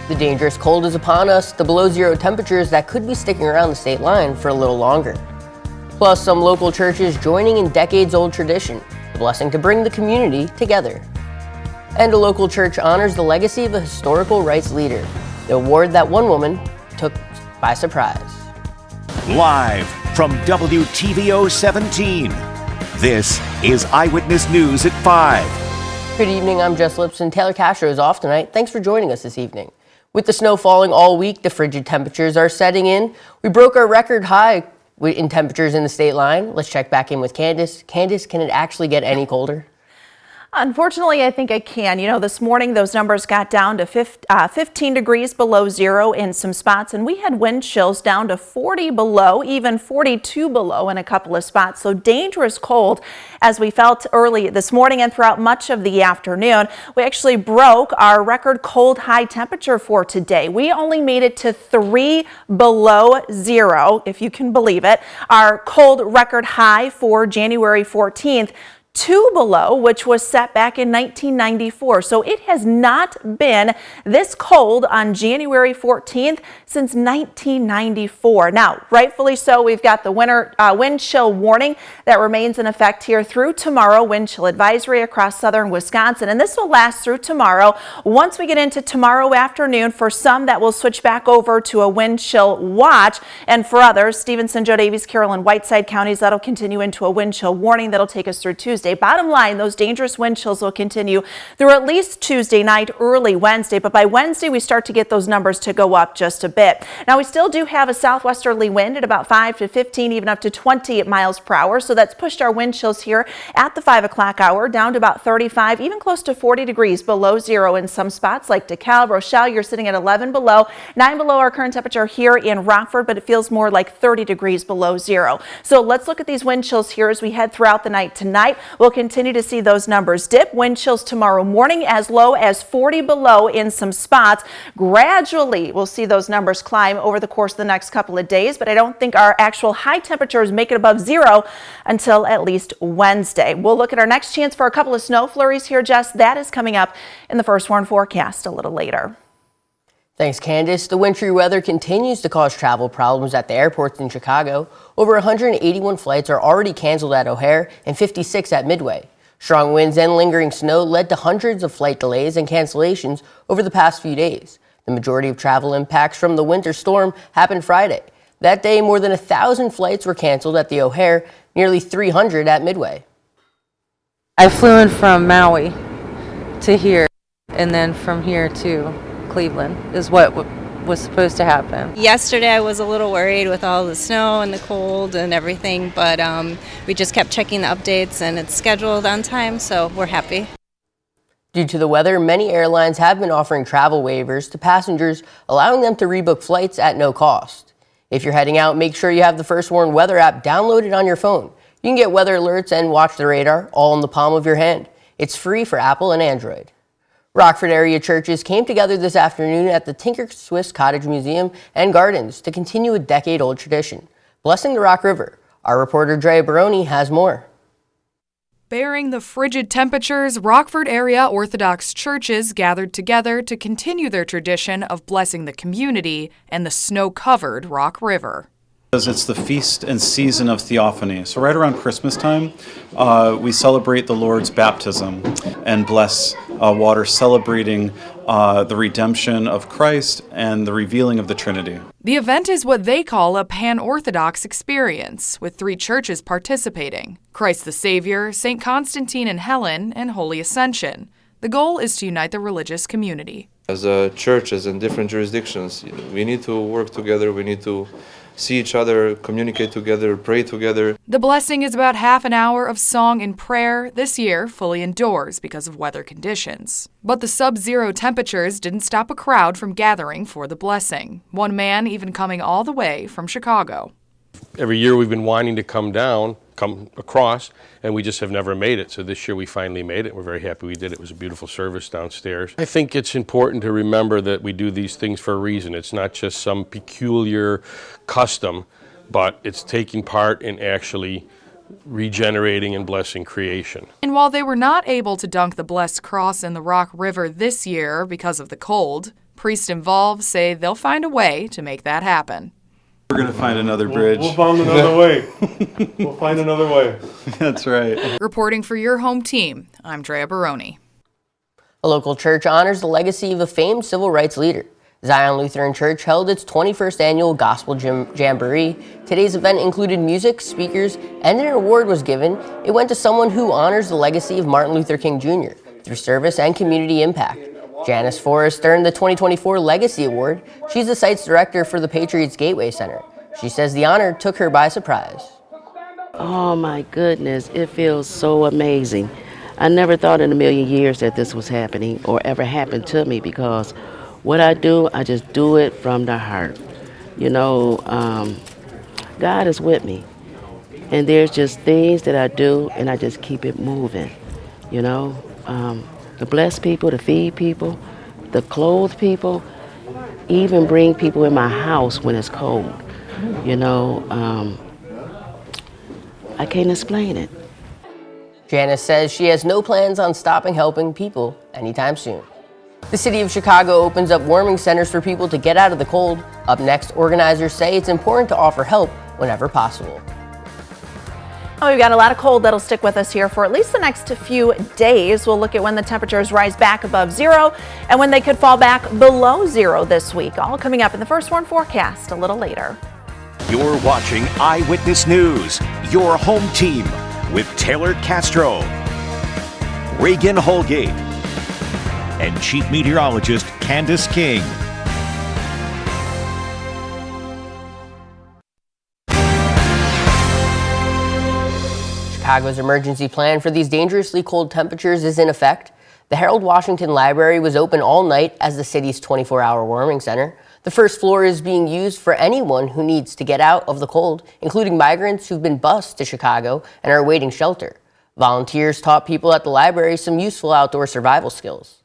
The dangerous cold is upon us, the below zero temperatures that could be sticking around the state line for a little longer. Plus, some local churches joining in decades-old tradition, the blessing to bring the community together. And a local church honors the legacy of a historical rights leader, the award that one woman took by surprise. Live from WTVO 17, this is Eyewitness News at 5. Good evening, I'm Jess Lipson. Taylor Castro is off tonight. Thanks for joining us this evening. With the snow falling all week, the frigid temperatures are setting in. We broke our record high in temperatures in the state line. Let's check back in with Candace. Candace, can it actually get any colder? Unfortunately, I think it can. You know, this morning those numbers got down to 15 degrees below zero in some spots, and we had wind chills down to 40 below, even 42 below in a couple of spots. So dangerous cold as we felt early this morning and throughout much of the afternoon. We actually broke our record cold high temperature for today. We only made it to 3 below zero, if you can believe it. Our cold record high for January 14th. 2 below, which was set back in 1994. So it has not been this cold on January 14th since 1994. Now, rightfully so, we've got the wind chill warning that remains in effect here through tomorrow. Wind chill advisory across southern Wisconsin, and this will last through tomorrow. Once we get into tomorrow afternoon, for some that will switch back over to a wind chill watch, and for others, Stevenson, Joe Davies, Carroll, and Whiteside counties, that'll continue into a wind chill warning that'll take us through Tuesday. Bottom line, those dangerous wind chills will continue through at least Tuesday night, early Wednesday, but by Wednesday we start to get those numbers to go up just a bit. Now we still do have a southwesterly wind at about 5 to 15, even up to 20 miles per hour, so that's pushed our wind chills here at the 5 o'clock hour down to about 35, even close to 40 degrees below zero in some spots like DeKalb, Rochelle. You're sitting at 11 below, 9 below our current temperature here in Rockford, but it feels more like 30 degrees below zero. So let's look at these wind chills here as we head throughout the night tonight. We'll continue to see those numbers dip. Wind chills tomorrow morning as low as 40 below in some spots. Gradually, we'll see those numbers climb over the course of the next couple of days, but I don't think our actual high temperatures make it above zero until at least Wednesday. We'll look at our next chance for a couple of snow flurries here, Jess. That is coming up in the first warn forecast a little later. Thanks, Candace. The wintry weather continues to cause travel problems at the airports in Chicago. Over 181 flights are already canceled at O'Hare and 56 at Midway. Strong winds and lingering snow led to hundreds of flight delays and cancellations over the past few days. The majority of travel impacts from the winter storm happened Friday. That day, more than 1,000 flights were canceled at the O'Hare, nearly 300 at Midway. I flew in from Maui to here, and then from here to Cleveland is what was supposed to happen. Yesterday I was a little worried with all the snow and the cold and everything, but we just kept checking the updates and it's scheduled on time, so we're happy. Due to the weather, many airlines have been offering travel waivers to passengers, allowing them to rebook flights at no cost. If you're heading out, make sure you have the First Warn weather app downloaded on your phone. You can get weather alerts and watch the radar all in the palm of your hand. It's free for Apple and Android. Rockford area churches came together this afternoon at the Tinker Swiss Cottage Museum and Gardens to continue a decade-old tradition, blessing the Rock River. Our reporter Drea Baroni has more. Bearing the frigid temperatures, Rockford area Orthodox churches gathered together to continue their tradition of blessing the community and the snow-covered Rock River. It's the feast and season of Theophany. So right around Christmas time, we celebrate the Lord's baptism and bless water, celebrating the redemption of Christ and the revealing of the Trinity. The event is what they call a pan-Orthodox experience, with 3 churches participating: Christ the Savior, St. Constantine and Helen, and Holy Ascension. The goal is to unite the religious community. As a church, as in different jurisdictions, we need to work together, we need to see each other, communicate together, pray together. The blessing is about half an hour of song and prayer, this year fully indoors because of weather conditions. But the sub-zero temperatures didn't stop a crowd from gathering for the blessing, one man even coming all the way from Chicago. Every year we've been wanting to come across, and we just have never made it. So this year we finally made it. We're very happy we did. It was a beautiful service downstairs. I think it's important to remember that we do these things for a reason. It's not just some peculiar custom, but it's taking part in actually regenerating and blessing creation. And while they were not able to dunk the blessed cross in the Rock River this year because of the cold, Priests involved say they'll find a way to make that happen. We're going to find another bridge. We'll find another way. We'll find another way. That's right. Reporting for your home team, I'm Drea Baroni. A local church honors the legacy of a famed civil rights leader. Zion Lutheran Church held its 21st annual Gospel Jamboree. Today's event included music, speakers, and an award was given. It went to someone who honors the legacy of Martin Luther King Jr. through service and community impact. Janice Forrest earned the 2024 Legacy Award. She's the site's director for the Patriots Gateway Center. She says the honor took her by surprise. Oh my goodness, it feels so amazing. I never thought in a million years that this was happening or ever happened to me, because what I do, I just do it from the heart. You know, God is with me. And there's just things that I do and I just keep it moving, you know. To bless people, to feed people, to clothe people, even bring people in my house when it's cold. You know, I can't explain it. Janice says she has no plans on stopping helping people anytime soon. The city of Chicago opens up warming centers for people to get out of the cold. Up next, organizers say it's important to offer help whenever possible. Oh, we've got a lot of cold that'll stick with us here for at least the next few days. We'll look at when the temperatures rise back above zero and when they could fall back below zero this week. All coming up in the First Warn forecast a little later. You're watching Eyewitness News, your home team with Taylor Castro, Reagan Holgate, and Chief Meteorologist Candace King. Chicago's emergency plan for these dangerously cold temperatures is in effect. The Harold Washington Library was open all night as the city's 24-hour warming center. The first floor is being used for anyone who needs to get out of the cold, including migrants who've been bused to Chicago and are awaiting shelter. Volunteers taught people at the library some useful outdoor survival skills.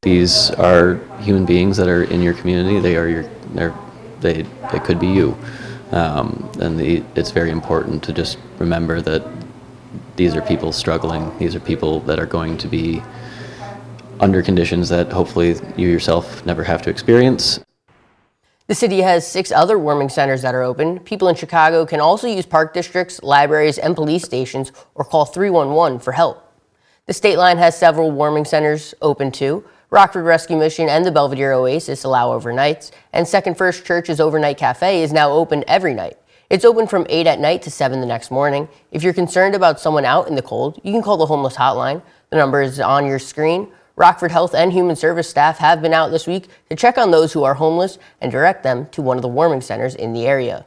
These are human beings that are in your community. They could be you. It's very important to just remember that these are people struggling. These are people that are going to be under conditions that hopefully you yourself never have to experience. The city has 6 other warming centers that are open. People in Chicago can also use park districts, libraries, and police stations, or call 311 for help. The Stateline has several warming centers open too. Rockford Rescue Mission and the Belvedere Oasis allow overnights, and Second First Church's overnight cafe is now open every night. It's open from 8 at night to 7 the next morning. If you're concerned about someone out in the cold, you can call the homeless hotline. The number is on your screen. Rockford Health and Human Service staff have been out this week to check on those who are homeless and direct them to one of the warming centers in the area.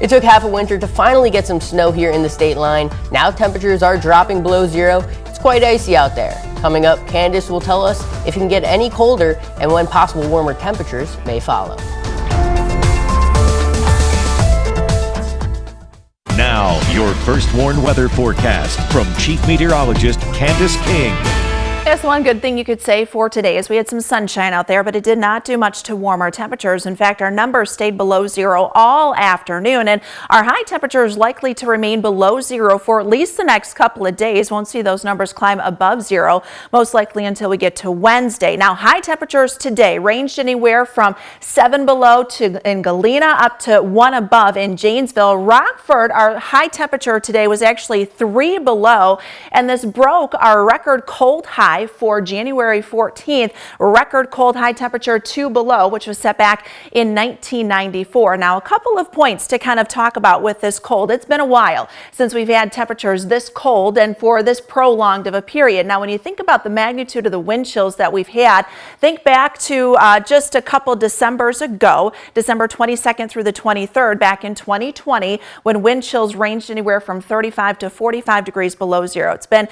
It took half a winter to finally get some snow here in the Stateline. Now temperatures are dropping below zero. It's quite icy out there. Coming up, Candace will tell us if it can get any colder and when possible warmer temperatures may follow. Now, your First Warn weather forecast from Chief Meteorologist Candace King. Yes, one good thing you could say for today is we had some sunshine out there, but it did not do much to warm our temperatures. In fact, our numbers stayed below zero all afternoon, and our high temperatures likely to remain below zero for at least the next couple of days. Won't see those numbers climb above zero, most likely until we get to Wednesday. Now, high temperatures today ranged anywhere from 7 below in Galena up to 1 above in Janesville. Rockford, our high temperature today was actually 3 below, and this broke our record cold high for January 14th, record cold high temperature 2 below, which was set back in 1994. Now, a couple of points to kind of talk about with this cold. It's been a while since we've had temperatures this cold and for this prolonged of a period. Now, when you think about the magnitude of the wind chills that we've had, think back to just a couple Decembers ago, December 22nd through the 23rd, back in 2020, when wind chills ranged anywhere from 35 to 45 degrees below zero. It's been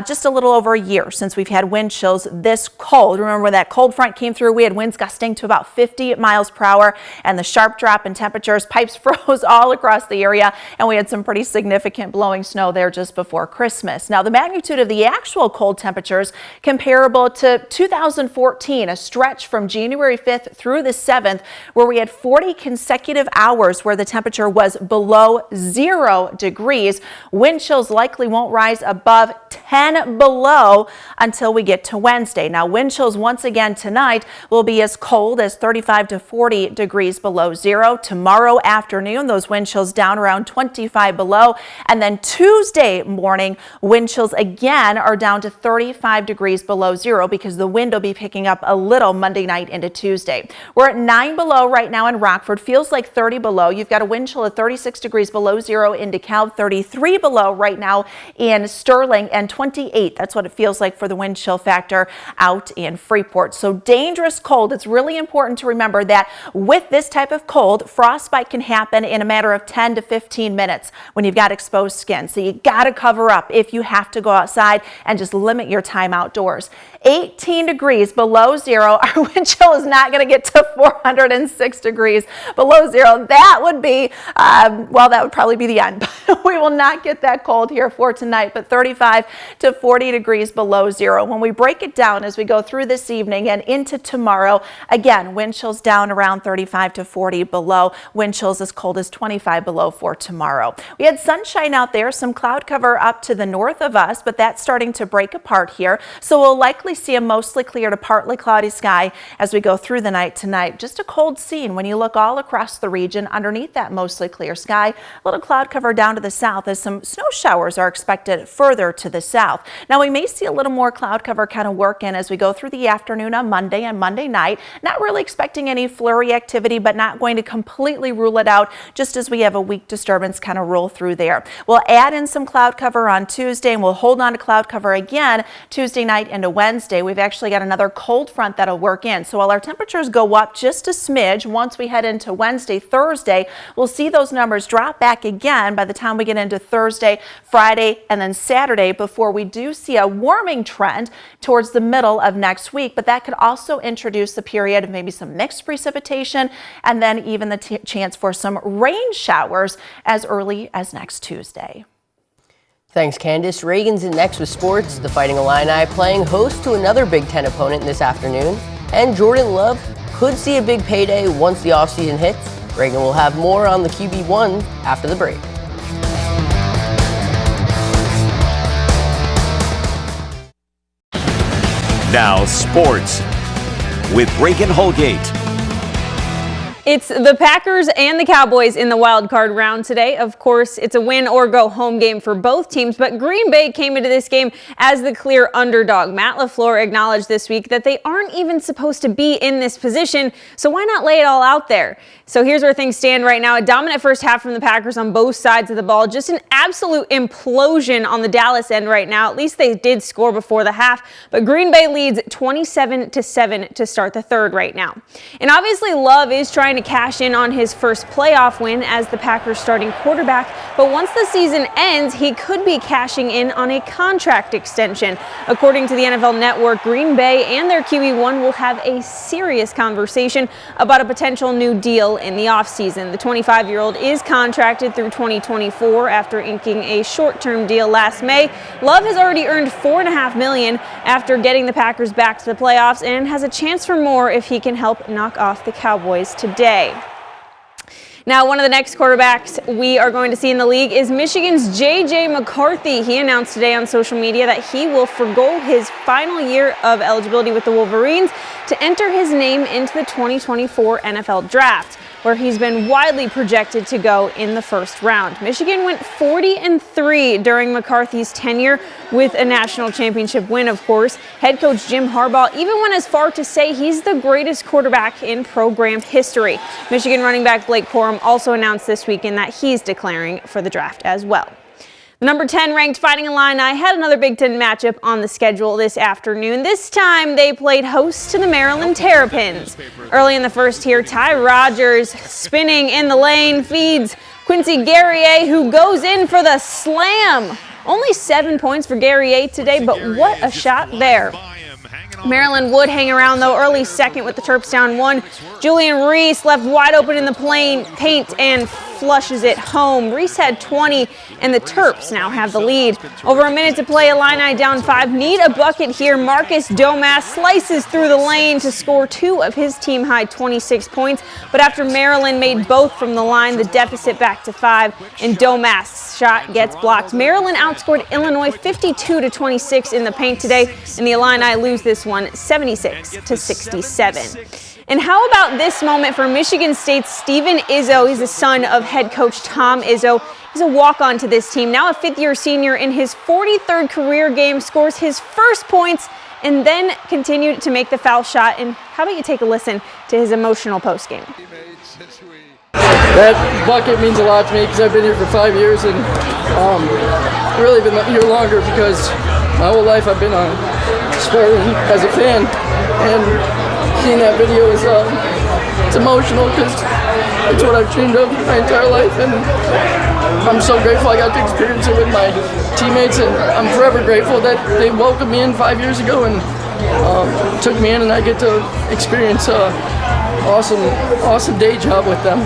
just a little over a year since we've had wind chills this cold. Remember when that cold front came through, we had winds gusting to about 50 miles per hour, and the sharp drop in temperatures, pipes froze all across the area, and we had some pretty significant blowing snow there just before Christmas. Now, the magnitude of the actual cold temperatures comparable to 2014, a stretch from January 5th through the 7th, where we had 40 consecutive hours where the temperature was below 0 degrees. Wind chills likely won't rise above 10 below until until we get to Wednesday. Now, wind chills once again tonight will be as cold as 35 to 40 degrees below zero. Tomorrow afternoon, those wind chills down around 25 below. And then Tuesday morning, wind chills again are down to 35 degrees below zero because the wind will be picking up a little Monday night into Tuesday. We're at 9 below right now in Rockford. Feels like 30 below. You've got a wind chill of 36 degrees below zero in DeKalb, 33 below right now in Sterling, and 28. That's what it feels like for the wind chill factor out in Freeport. So dangerous cold. It's really important to remember that with this type of cold, frostbite can happen in a matter of 10 to 15 minutes when you've got exposed skin. So you got to cover up if you have to go outside and just limit your time outdoors. 18 degrees below zero. Our wind chill is not going to get to 406 degrees below zero. That would be, well, that would probably be the end. We will not get that cold here for tonight, but 35 to 40 degrees below zero. When we break it down as we go through this evening and into tomorrow, again, wind chills down around 35 to 40 below. Wind chills as cold as 25 below for tomorrow. We had sunshine out there, some cloud cover up to the north of us, but that's starting to break apart here. So we'll likely see a mostly clear to partly cloudy sky as we go through the night tonight. Just a cold scene when you look all across the region underneath that mostly clear sky. A little cloud cover down to the south as some snow showers are expected further to the south. Now we may see a little more cloud cover kind of work in as we go through the afternoon on Monday and Monday night. Not really expecting any flurry activity, but not going to completely rule it out just as we have a weak disturbance kind of roll through there. We'll add in some cloud cover on Tuesday and we'll hold on to cloud cover again Tuesday night into Wednesday. We've actually got another cold front that'll work in. So while our temperatures go up just a smidge, once we head into Wednesday, Thursday, we'll see those numbers drop back again by the time we get into Thursday, Friday, and then Saturday before we do see a warming trend towards the middle of next week. But that could also introduce a period of maybe some mixed precipitation and then even the chance for some rain showers as early as next Tuesday. Thanks, Candace. Reagan's in next with sports. The Fighting Illini playing host to another Big Ten opponent this afternoon. And Jordan Love could see a big payday once the offseason hits. Reagan will have more on the QB1 after the break. Now sports with Reagan Holgate. It's the Packers and the Cowboys in the wild card round today. Of course, it's a win or go home game for both teams, but Green Bay came into this game as the clear underdog. Matt LaFleur acknowledged this week that they aren't even supposed to be in this position, so why not lay it all out there? So here's where things stand right now. A dominant first half from the Packers on both sides of the ball. Just an absolute implosion on the Dallas end right now. At least they did score before the half, but Green Bay leads 27-7 to start the third right now. And obviously Love is trying to cash in on his first playoff win as the Packers starting quarterback, but once the season ends, he could be cashing in on a contract extension. According to the NFL Network, Green Bay and their QB1 will have a serious conversation about a potential new deal in the offseason. The 25-year-old is contracted through 2024 after inking a short-term deal last May. Love has already earned $4.5 million after getting the Packers back to the playoffs and has a chance for more if he can help knock off the Cowboys today. Now, one of the next quarterbacks we are going to see in the league is Michigan's J.J. McCarthy. He announced today on social media that he will forgo his final year of eligibility with the Wolverines to enter his name into the 2024 NFL Draft, where he's been widely projected to go in the first round. Michigan went 40-3 during McCarthy's tenure with a national championship win, of course. Head coach Jim Harbaugh even went as far to say he's the greatest quarterback in program history. Michigan running back Blake Corum also announced this weekend that he's declaring for the draft as well. The number 10 ranked Fighting Illini had another Big Ten matchup on the schedule this afternoon. This time they played host to the Maryland Terrapins. Early in the first here, Ty Rogers spinning in the lane feeds Quincy Guerrier, who goes in for the slam. Only 7 points for Guerrier today, but what a shot there. Maryland would hang around, though, early second with the Terps down 1. Julian Reese left wide open in the paint and flushes it home. Reese had 20, and the Terps now have the lead. Over a minute to play, Illini down 5. Need a bucket here. Marcus Domas slices through the lane to score 2 of his team-high 26 points. But after Maryland made both from the line, the deficit back to 5, and Domas' shot gets blocked. Maryland outscored Illinois 52-26 in the paint today, and the Illini lose this one 76-67. And how about this moment for Michigan State's Steven Izzo? He's the son of head coach Tom Izzo. He's a walk-on to this team. Now a fifth-year senior in his 43rd career game, scores his first points and then continued to make the foul shot. And how about you take a listen to his emotional postgame? That bucket means a lot to me because I've been here for 5 years and really been here longer because my whole life I've been on Spartan as a fan, and seeing that video is it's emotional because it's what I've dreamed of my entire life, and I'm so grateful I got to experience it with my teammates, and I'm forever grateful that they welcomed me in 5 years ago and took me in, and I get to experience awesome day job with them.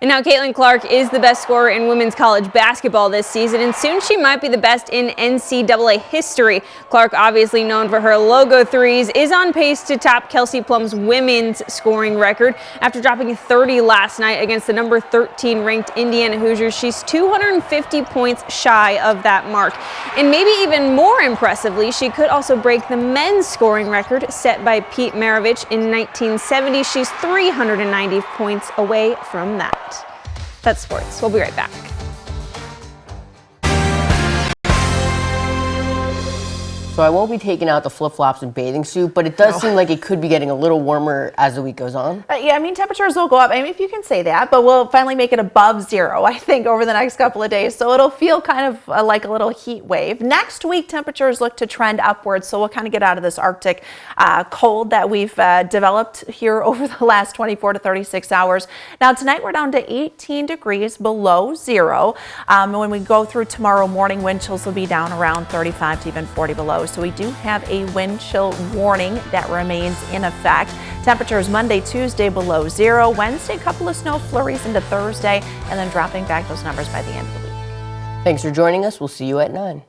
And now Caitlin Clark is the best scorer in women's college basketball this season, and soon she might be the best in NCAA history. Clark, obviously known for her logo threes, is on pace to top Kelsey Plum's women's scoring record. After dropping 30 last night against the number 13 ranked Indiana Hoosiers, she's 250 points shy of that mark. And maybe even more impressively, she could also break the men's scoring record set by Pete Maravich in 1970. She's 390 points away from that. That's sports. We'll be right back. So I won't be taking out the flip-flops and bathing suit, but it does seem like it could be getting a little warmer as the week goes on. Yeah, I mean, temperatures will go up. I mean, if you can say that, but we'll finally make it above 0, I think, over the next couple of days. So it'll feel kind of like a little heat wave. Next week, temperatures look to trend upwards, so we'll kind of get out of this Arctic cold that we've developed here over the last 24 to 36 hours. Now, tonight we're down to 18 degrees below 0. When we go through tomorrow morning, wind chills will be down around 35 to even 40 below. So we do have a wind chill warning that remains in effect. Temperatures Monday, Tuesday below 0. Wednesday, a couple of snow flurries into Thursday, and then dropping back those numbers by the end of the week. Thanks for joining us. We'll see you at 9.